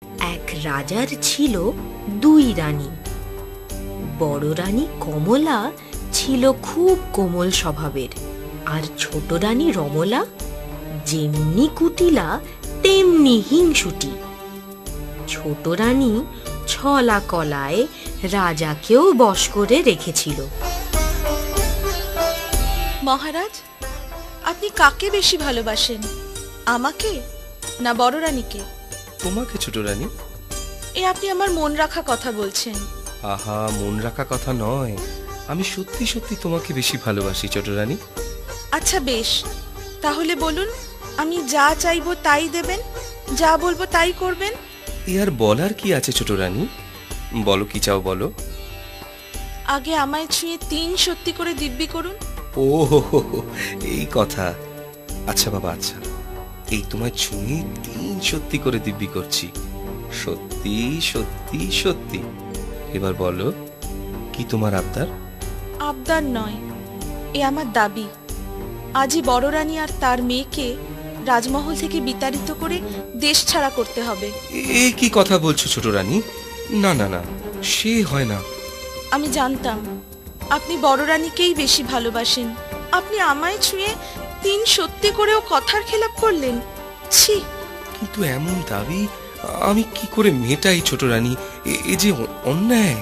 এক রাজার ছিল দুই রানী। বড় রানী কমলা ছিল খুব কোমল স্বভাবের, আর ছোট রানী রমলা যেমনি কুটিলা তেমনি হিংসুটি। ছোট রানী ছলা কলায় রাজাকেও বশ করে রেখেছিল। মহারাজ, আপনি কাকে বেশি ভালোবাসেন, আমাকে না বড় রানীকে? তোমাকে ছোট রানী। এ আপনি আমার মন রাখা কথা বলছেন। আহা, মন রাখা কথা নয়, আমি সত্যি সত্যি তোমাকে বেশি ভালোবাসি ছোট রানী। আচ্ছা বেশ, তাহলে বলুন, আমি যা চাইবো তাই দেবেন, যা বলবো তাই করবেন। এ আর বলার কি আছে ছোট রানী, বলো কি চাও বলো। আগে আমায় ছুঁয়ে 3 সত্যি করে দিব্যি করুন। ও এই কথা। আচ্ছা বাবা, আচ্ছা, এই তোমায় ছুঁয়ে 3 সত্যি করে দিব্যি করছি। সত্যি সত্যি সত্যি। এবার বলো, কি তোমার আবদার? আবদার নয়, এ আমার দাবি। আজই বড় রানী আর তার মেয়েকে রাজমহল থেকে বিতাড়িত করে দেশ ছাড়া করতে হবে। এ কি কথা বলছো ছোট রানী? না না না, সে হয় না। আমি জানতাম আপনি বড় রানীকেই বেশি ভালোবাসেন। আপনি আমায় ছুঁয়ে 3 সত্যি করেও কথার খেলাপ করলেন। ছি! কিন্তু এমন দাবি আমি কি করে মেটাই ছোট রানী? এ যে অন্যায়।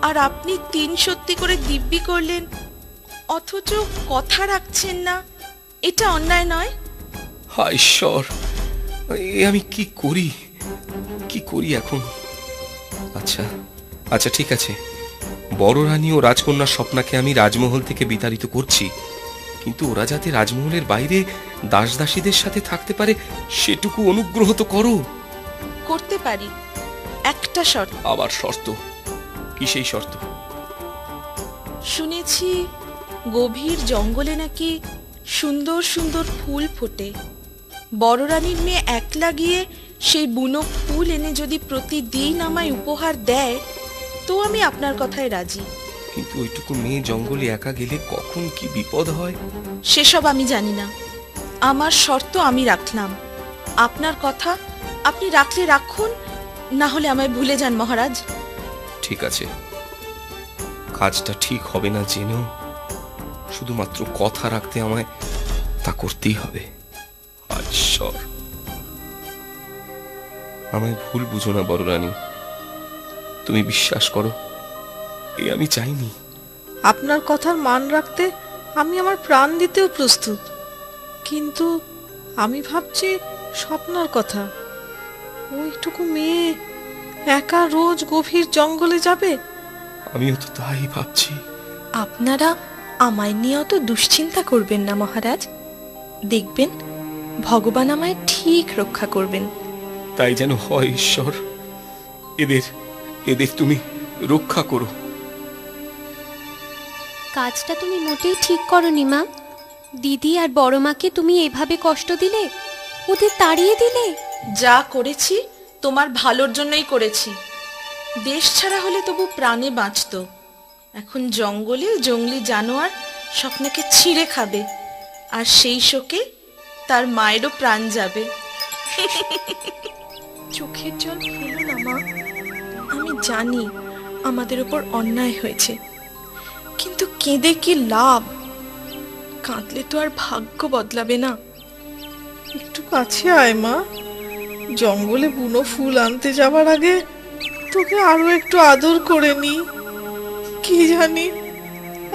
আর আপনি 3 সত্যি করে দিব্যি করলেন, অথচ কথা রাখছেন না, এটা অন্যায় নয়? হায় ঈশ্বর, এ আমি কি করি, কি করি এখন? আচ্ছা আচ্ছা, ঠিক আছে, বড় রানী ও রাজকন্যা স্বপ্নাকে আমি রাজমহল থেকে বিতাড়িত করছি, কিন্তু ওরা যাতে রাজমহলের বাইরে দাসদাসীদের সাথে থাকতে পারে সেটুকু অনুগ্রহ তো করো। করতে পারি, একটা শর্ত। আবার শর্ত? কি সেই শর্ত? শুনেছি গভীর জঙ্গলে নাকি সুন্দর সুন্দর ফুল ফোটে। বড় রানীর মেয়ে একলা গিয়ে সেই বুনো ফুল এনে যদি প্রতিদিন আমায় উপহার দেয়, তো আমি আপনার কথায় রাজি। কিন্তু ওইটুকু মেয়ে জঙ্গলে একা গেলে কখন কি বিপদ হয় সেসব আমি জানি না। আমার শর্ত আমি রাখলাম, আপনার কথা আপনি রাখলে রাখুন, না হলে আমায় ভুলে যান মহারাজ। ঠিক আছে, কাজটা ঠিক হবে না জেনেও শুধুমাত্র কথা রাখতে আমায় তা করতেই হবে। ঈশ্বর, আমায় ভুল বুঝো না বড় রানী, তুমি বিশ্বাস করো, এ আমি চাইনি। আপনার কথার মান রাখতে আমি আমার প্রাণ দিতেও প্রস্তুত, কিন্তু আমি ভাবছি স্বপ্নার কথা। ওইটুকু মেয়ে একা রোজ গভীর জঙ্গলে যাবে। আমিও তো তাই ভাবছি। আপনারা আমায় নিয়ে অত দুশ্চিন্তা করবেন না মহারাজ, দেখবেন ভগবান আমায় ঠিক রক্ষা করবেন। তাই যেন হয় ঈশ্বর, এদের এদের তুমি রক্ষা করো। কাজটা তুমি মোটেই ঠিক করনি মা। দিদি আর বড় মাকে তুমি এভাবে কষ্ট দিলে, ওদের তাড়িয়ে দিলে। যা করেছি তোমার ভালোর জন্যই করেছি। দেশ ছাড়া হলে তবু প্রাণে বাঁচত, এখন জঙ্গলে জঙ্গলি জানোয়ার স্বপ্নকে ছিঁড়ে খাবে, আর সেই শোকে তার মায়েরও প্রাণ যাবে। চোখের জল ফেলো না মা, আমি জানি আমাদের উপর অন্যায় হয়েছে, কিন্তু কেঁদে কি লাভ? কাঁদলে তো আর ভাগ্য বদলাবে না। একটু কাছে আয় মা, জঙ্গলে বুনো ফুল আনতে যাবার আগে তোকে আরো একটু আদর করে নি। কি জানি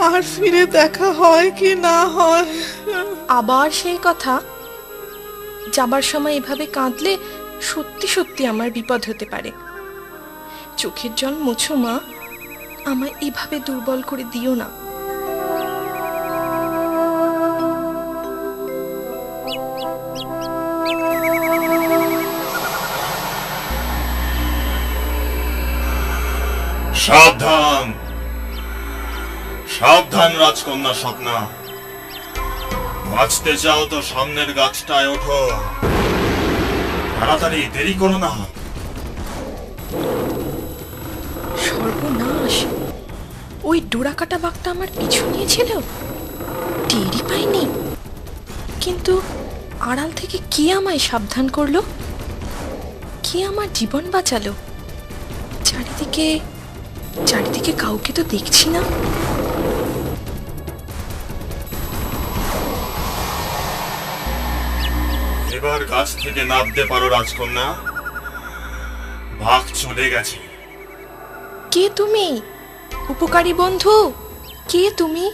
আর ফিরে দেখা হয় কি না হয়। আবার সেই কথা? যাবার সময় এভাবে কাঁদলে সত্যি সত্যি আমার বিপদ হতে পারে। চোখের জল মোছো মা, আমায় এভাবে দুর্বল করে দিও না। সাবধান সাবধান রাজকন্যা স্বপ্না, বাঁচতে চাও তো সামনের গাছটায় ওঠো, তাড়াতাড়ি, দেরি করো না। সর্বনাশ, ওই ডোরাকাটা বাঘটা আমার পিছু নিয়েছিল, টেরই পাইনি। কিন্তু আড়াল থেকে কে আমায় সাবধান করলো? কে আমার জীবন বাঁচালো? চারিদিকে চারিদিকে কাউকে তো দেখছি না। এবার গাছ থেকে নামতে পারো রাজকন্যা। ভাগ চলে গেছে। কে তুমি? উপকারী বন্ধু, কে তুমি?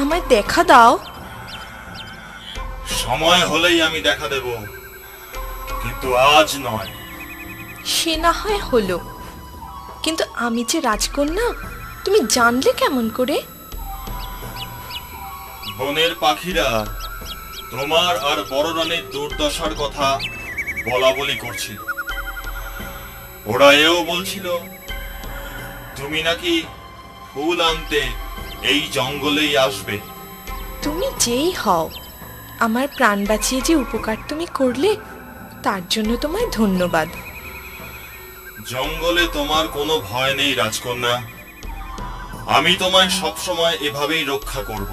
আমায় দেখা দাও। সময় হলেই আমি দেখা দেব, কিন্তু আজ নয়। সে না হয় হলো, কিন্তু আমি যে রাজকন্যা তুমি জানলে কেমন করে? বনের পাখিরা তোমার আর বড় রানীর দুর্দশার কথা বলা বলি করছিল। ওরা এও বলছিল তুমি নাকি ফুল আনতে এই জঙ্গলেই আসবে। তুমি যেই হও, আমার প্রাণ বাঁচিয়ে যে উপকার তুমি করলে তার জন্য তোমায় ধন্যবাদ। জঙ্গলে তোমার কোনো ভয় নেই রাজকন্যা। আমি তোমায় সবসময় এভাবেই রক্ষা করব।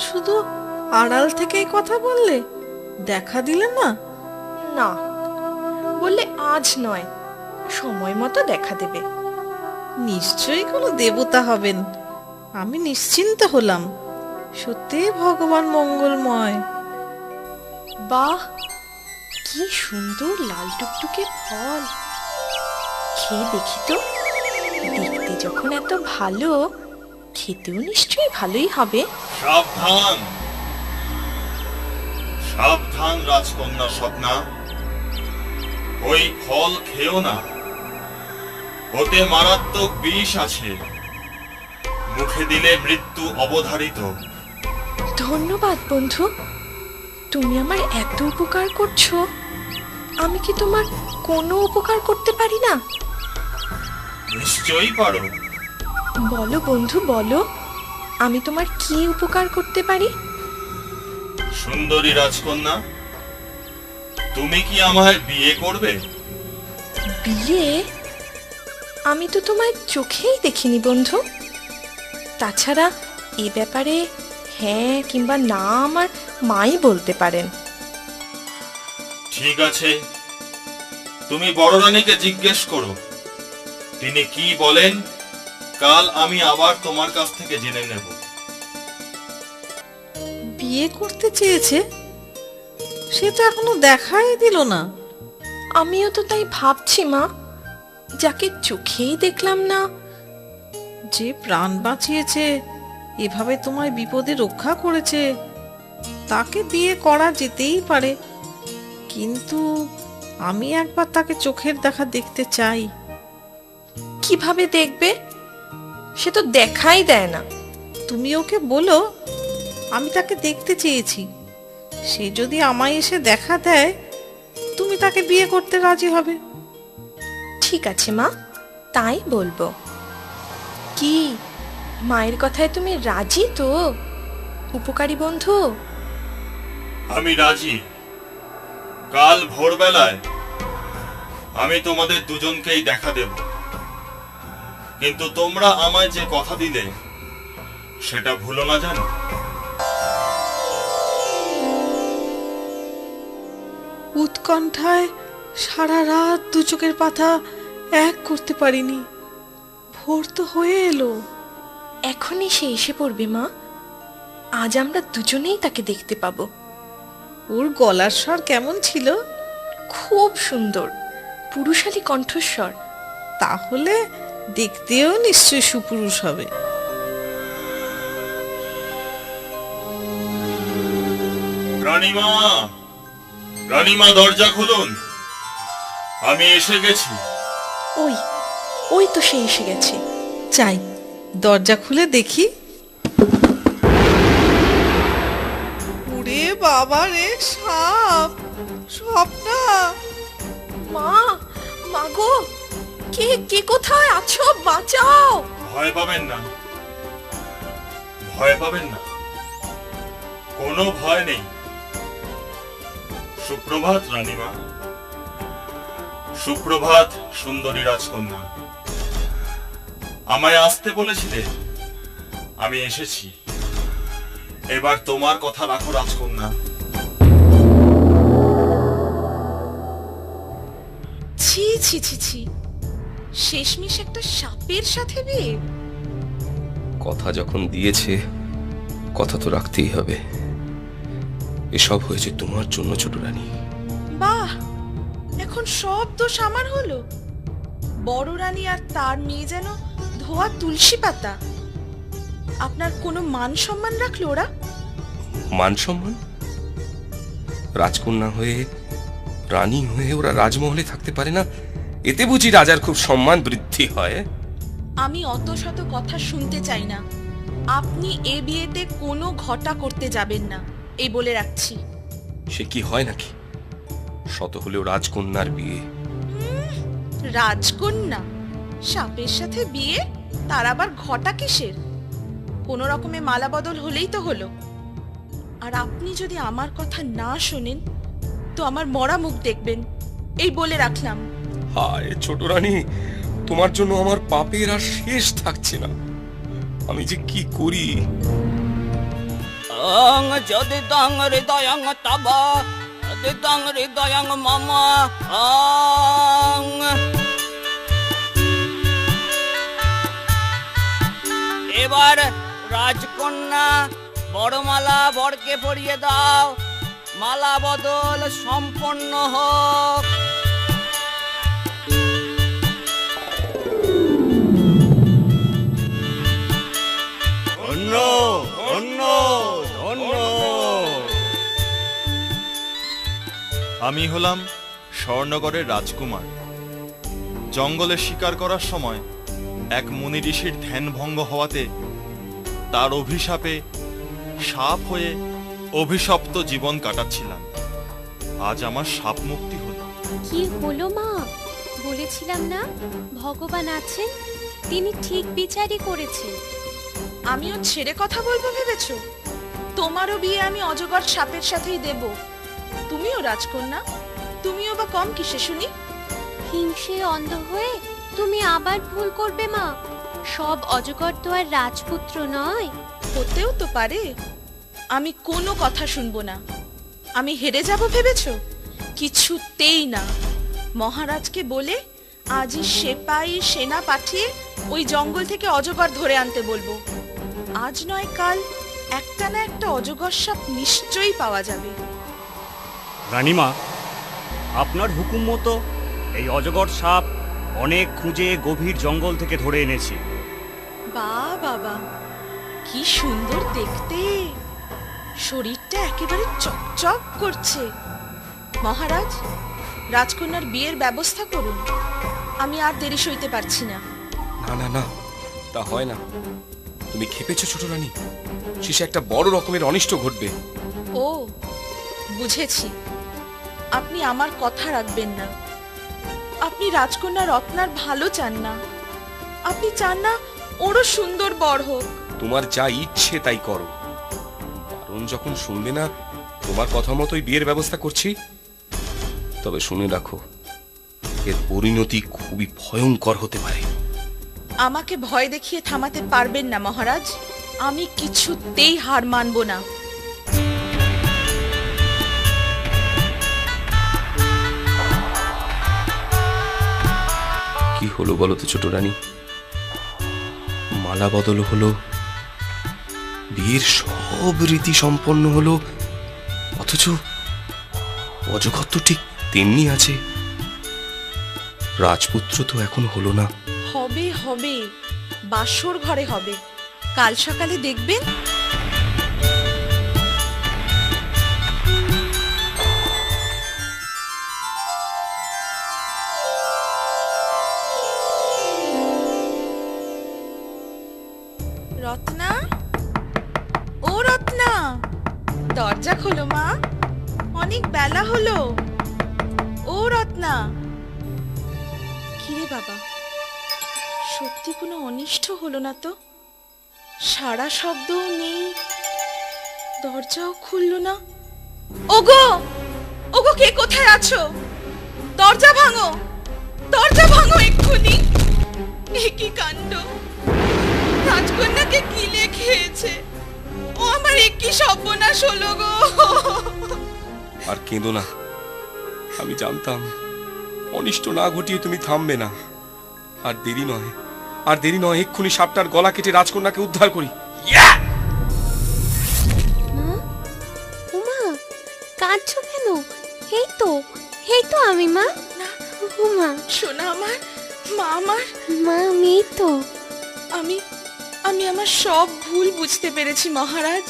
শুধু আড়াল থেকেই কথা বললে, দেখা দিলে না? না, বললে আজ নয়, সময় মতো দেখা দেবে। নিশ্চয়ই কোনো দেবতা হবেন। আমি নিশ্চিন্ত হলাম। সত্যি ভগবান মঙ্গলময়। বাহ, কি সুন্দর লাল টুকটুকে ফল! খেয়ে দেখি তো। দেখতে যখন এত ভালো, খেতেও নিশ্চয়ই ভালোই হবে। সাবধান সাবধান রাজকন্যা স্বপ্না, ওই ফল খেও না। ওতে মারাত্মক বিষ আছে, মুখে দিলে মৃত্যু অবধারিত। ধন্যবাদ বন্ধু, তুমি আমার এত উপকার করছো। আমি কি তোমার কোনো উপকার করতে পারি না? নিশ্চয়ই পারো। বলো বন্ধু, বলো, আমি তোমার কি উপকার করতে পারি? সুন্দরী রাজকন্যা, তুমি কি আমায় বিয়ে করবে? বিয়ে? আমি তো তোমায় চোখেই দেখিনি বন্ধু। তাছাড়া এ ব্যাপারে হ্যাঁ কিংবা না আমার মাই বলতে পারেন। ঠিক আছে, তুমি বড় রানীকে জিজ্ঞেস করো, তিনি কি বলেন। কাল আমি আবার তোমার কাছ থেকে জেনে নেব। বিয়ে করতে চেয়েছে? সে তো এখনো দেখাই দিল না। আমিও তো তাই ভাবছি মা, যাকে চোখেই দেখলাম না। যে প্রাণ বাঁচিয়েছে, এভাবে তোমায় বিপদে রক্ষা করেছে, তাকে বিয়ে করা যেতেই পারে। কিন্তু আমি একবার তাকে চোখের দেখা দেখতে চাই। কিভাবে দেখবে? সে তো দেখাই দেয় না। তুমি ওকে বলো আমি তাকে দেখতে চেয়েছি। সে যদি আমায় এসে দেখা দেয়, তুমি তাকে বিয়ে করতে রাজি হবে। ঠিক আছে মা, তাই বলবো। কি মায়ের কথায় তুমি রাজি তো, উপকারী বন্ধু? আমি রাজি। কাল ভোরবেলায় আমি তোমাদের দুজনকেই দেখা দেব, কিন্তু তোমরা আমায় যে কথা দিলে সেটা ভুলো না, জানো? উৎকণ্ঠায় সারা রাত দু চোখের পাতা এক করতে পারিনি। ভোর তো হয়ে এলো। এখনই সে এসে পড়বে মা। আজ আমরা দুজনেই তাকে দেখতে পাবো। ওর গলার স্বর কেমন ছিল? খুব সুন্দর, পুরুষালী কণ্ঠস্বর। তাহলে দেখতেও নিশ্চয় সুপুরুষ হবে। রানীমা, রানীমা, দরজা খুলুন, আমি এসে গেছি। ওই ওই তো সে এসে গেছে। চাই দরজা খুলে দেখি। ওরে বাবা রে, সাপ! স্বপ্না! মা, মাগো, কে কে কোথায় আছো? বাঁচাও! ভয় পাবেন না, ভয় পাবেন না, কোনো ভয় নেই। সুপ্রভাত রানীমা, সুপ্রভাত সুন্দরী রাজকন্যা। আমায় আসতে বলেছিলে, আমি এসেছি। এবার তোমার কথা রাখো রাজকন্যা। ছি ছি ছি ছি, শেষমেশ একটা সাপের সাথে বিয়ে। কথা যখন দিয়েছে কথা তো রাখতেই হবে। এসব হয়েছে তোমার জন্য ছোট রানী। বাহ, এখন সব দোষ আমার হলো। বড় রানী আর তার মেয়ে যেন ধোয়া তুলসী পাতা। আপনার কোনো মান সম্মান রাখলো ওরা? মান সম্মান? রাজকন্যা হয়ে, রানী হয়ে ওরা রাজমহলে থাকতে পারে না, এতে বুঝি রাজার খুব সম্মান বৃদ্ধি হয়? আমি অত শত কথা শুনতে চাই না। আপনি এ বিয়েতে কোনো ঘটা করতে যাবেন না, এই বলে রাখছি। সে কি হয় নাকি? শত হলেও রাজকন্যার বিয়ে। রাজকন্যা সাপের সাথে বিয়ে, তার আবার ঘটা কিসের? কোনো রকমে মালা বদল হলেই তো হলো। আর আপনি যদি আমার কথা না শোনেন তো আমার মরা মুখ দেখবেন, এই বলে রাখলাম। হায় ছোট রানী, তোমার জন্য আমার পাপের আর শেষ থাকছে না। আমি যে কি করি। অং যদি দং হৃদয়ং তব যদি দং হৃদয়ং মম অং। এবার রাজকন্যা বড়মালা বরকে পরিয়ে দাও, মালা বদল সম্পন্ন হোক। ধন্য ধন্য ধন্য। আমি হলাম স্বর্ণগড়ের রাজকুমার। জঙ্গলে শিকার করার সময় এক মুনি ঋষির ধ্যান ভঙ্গ হওয়াতে তার অভিশাপে সাপ হয়ে অভিশপ্ত জীবন কাটাচ্ছিলাম। আজ আমার সাপ মুক্তি হলো। কি হলো মা? বলেছিলাম না ভগবান আছেন, তিনি ঠিক বিচারই করেছেন। আমিও ছেড়ে কথা বলবো ভেবেছো? তোমারও বিয়ে আমি অজগর সাপের সাথেই দেব। তুমিও রাজকন্যা, তুমিও বা কম কিসে শুনি? হিংসে অন্ধ হয়ে তুমি আবার ভুল করবে মা। সব অজগর তো আর রাজপুত্র নয়। হতেও তো পারে। আমি কোনো কথা শুনবো না। আমি হেরে যাব ভেবেছো? কিছুতেই না। মহারাজকে বলে আজই সেপাই সেনা পাঠিয়ে ওই জঙ্গল থেকে অজগর ধরে আনতে বলবো। আজ নয় কাল একটা না একটা অজগর সাপ নিশ্চয়ই পাওয়া যাবে। রানীমা, আপনার হুকুম মতো এই অজগর সাপ অনেক খুঁজে গভীর জঙ্গল থেকে ধরে এনেছি। বাহ বাবা, কি সুন্দর দেখতে। শরীরটা একেবারে চকচক করছে। মহারাজ, রাজকন্যার বিয়ের ব্যবস্থা করুন। আমি আর দেরি সইতে পারছি না। না না না, তা হয় না। তুমি খেপেছো ছোট রানী, শেষে একটা বড় রকমের অনিষ্ট ঘটবে। ও বুঝেছি, আপনি আমার কথা রাখবেন না। আপনি রাজকন্যা রত্নার ভালো চান না। আপনি চান না ওরও সুন্দর বর হোক। তোমার যা ইচ্ছে তাই করো। বারণ যখন শুনবে না, তোমার কথা মতোই বিয়ের ব্যবস্থা করছি। তবে শুনে রাখো, এর পরিণতি খুবই ভয়ঙ্কর হতে পারে। আমাকে ভয় দেখিয়ে থামাতে পারবেন না মহারাজ। আমি কিছুতেই হার মানব না। কি হলো বলো তো ছোট রানী? মালা বদল হলো, বিয়ের সব রীতি সম্পন্ন হলো, অথচ অজগর তো ঠিক তেমনি আছে। রাজপুত্র তো এখন হলো না। হবে হবে, বাসর ঘরে হবে। কাল সকালে দেখবেন। রত্না, ও রত্না, দরজা খোলো মা, অনেক বেলা হলো। ও রত্না। কিরে বাবা, সত্যি কোনো অনিষ্ট হলো না তো? সারা শব্দও নেই, দরজাও খুললো না। ওগো ওগো, কে কোথায় আছো? দরজা ভাঙো, দরজা ভাঙো এক্ষুনি। এ কি কাণ্ড! রাজকন্যাকে গিলে খেয়েছে। ও আমার একই সর্বনাশ হলো গো। আর কেঁদো না, আমি জানতাম অনিষ্ট না ঘটিয়ে তুমি থামবে না। আর দেরি নয়, এক্ষুনি সাপটার গলা কেটে রাজকন্যাকে উদ্ধার করি। মা, উমা, কাঁদছো কেন? এই তো আমি মা। উমা, শোনা আমার মা, আমার মা আমি তো। আমি আমি আমার সব ভুল বুঝতে পেরেছি মহারাজ।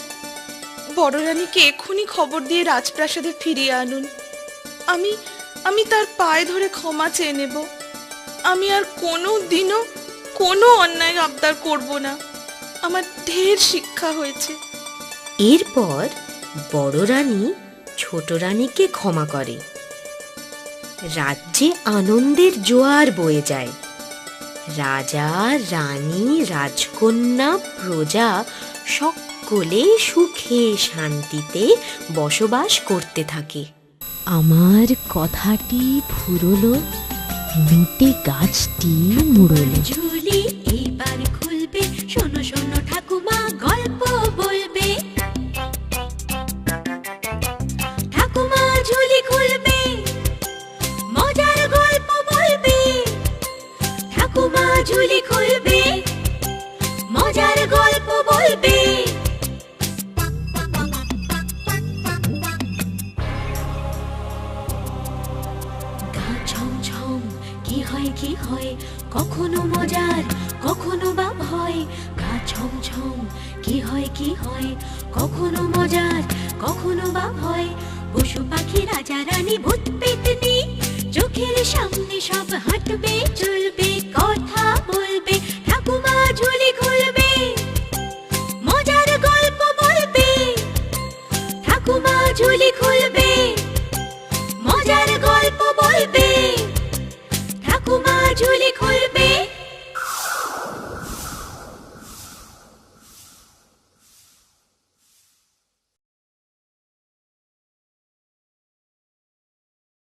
বড় রানীকে এক্ষুনি খবর দিয়ে রাজপ্রাসাদে ফিরিয়ে আনুন। আমি তার পায়ে ধরে ক্ষমা চেয়ে নেব। আমি আর কোনো দিনও কোনো অন্যায় আবদার করব না। আমার ঢের শিক্ষা হয়েছে। এরপর বড় রানী ছোট রানীকে ক্ষমা করে। রাজ্যে আনন্দের জোয়ার বয়ে যায়। রাজা, রানী, রাজকন্যা, প্রজা সকলে সুখে শান্তিতে বসবাস করতে থাকে। আমার কথাটি ফুরলো, লুটে গাছটি মুড়লো। ঝুলি এইবার খুলবে, শোনো শোনো ঠাকুমা গল্প বলবে। ঠাকুমা ঝুলি খুলবে, মজার গল্প বলবে। ঠাকুমা ঝুলি খুলবে, মজার গল্প বলবে। গা ছমছম কি হয় কখনো মজার কখনো বা ভয়। গা ছমছম কি হয় কখনো মজার কখনো বা ভয়। পশু পাখি রাজা রানী ভূত পেতনি চোখের সামনে সব হাঁটবে